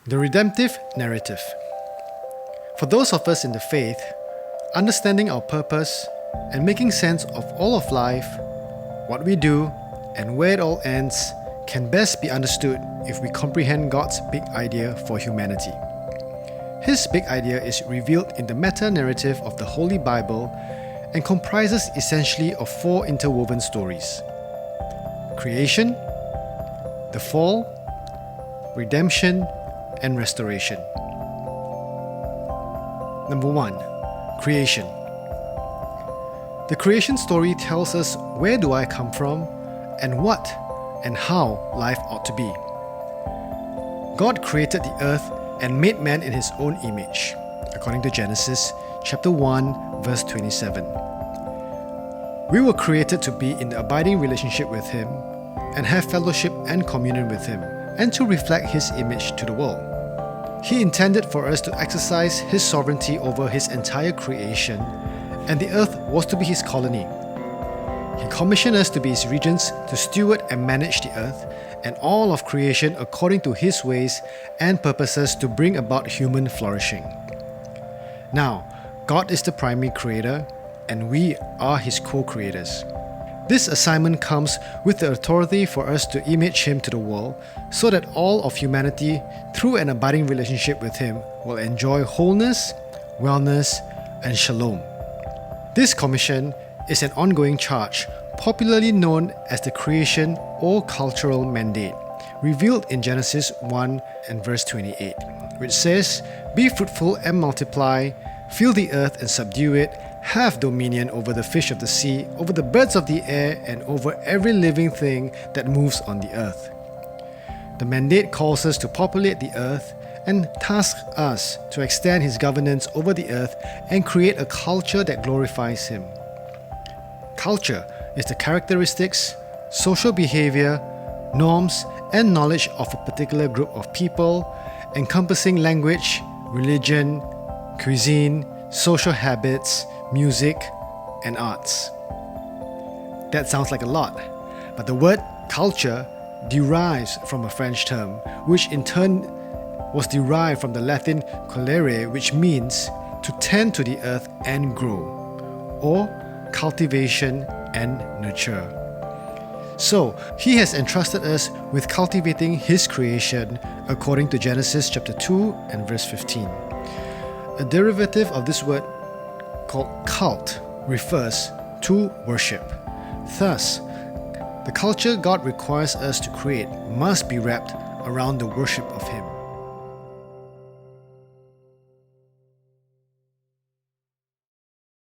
The redemptive narrative. For those of us in the faith, understanding our purpose and making sense of all of life, what we do, and where it all ends can best be understood if we comprehend God's big idea for humanity. His big idea is revealed in the meta-narrative of the Holy Bible and comprises essentially of four interwoven stories: creation, the fall, redemption, and restoration. Number 1. Creation. The creation story tells us where do I come from and what and how life ought to be. God created the earth and made man in his own image, according to Genesis.A, verse 27. We were created to be in the abiding relationship with him and have fellowship and communion with him, and to reflect his image to the world. He intended for us to exercise his sovereignty over his entire creation, and the earth was to be his colony. He commissioned us to be his regents, to steward and manage the earth and all of creation according to his ways and purposes to bring about human flourishing. Now, God is the primary creator, and we are his co-creators. This assignment comes with the authority for us to image him to the world, so that all of humanity, through an abiding relationship with him, will enjoy wholeness, wellness, and shalom. This commission is an ongoing charge, popularly known as the creation or cultural mandate, revealed in Genesis 1 and verse 28, which says, "Be fruitful and multiply, fill the earth and subdue it, have dominion over the fish of the sea, over the birds of the air, and over every living thing that moves on the earth." The mandate calls us to populate the earth and tasks us to extend his governance over the earth and create a culture that glorifies him. Culture is the characteristics, social behaviour, norms, and knowledge of a particular group of people, encompassing language, religion, cuisine, social habits, music, and arts. That sounds like a lot, but the word culture derives from a French term, which in turn was derived from the Latin colere, which means to tend to the earth and grow, or cultivation and nurture. So, he has entrusted us with cultivating his creation according to Genesis chapter 2 and verse 15. A derivative of this word called cult refers to worship. Thus, the culture God requires us to create must be wrapped around the worship of him.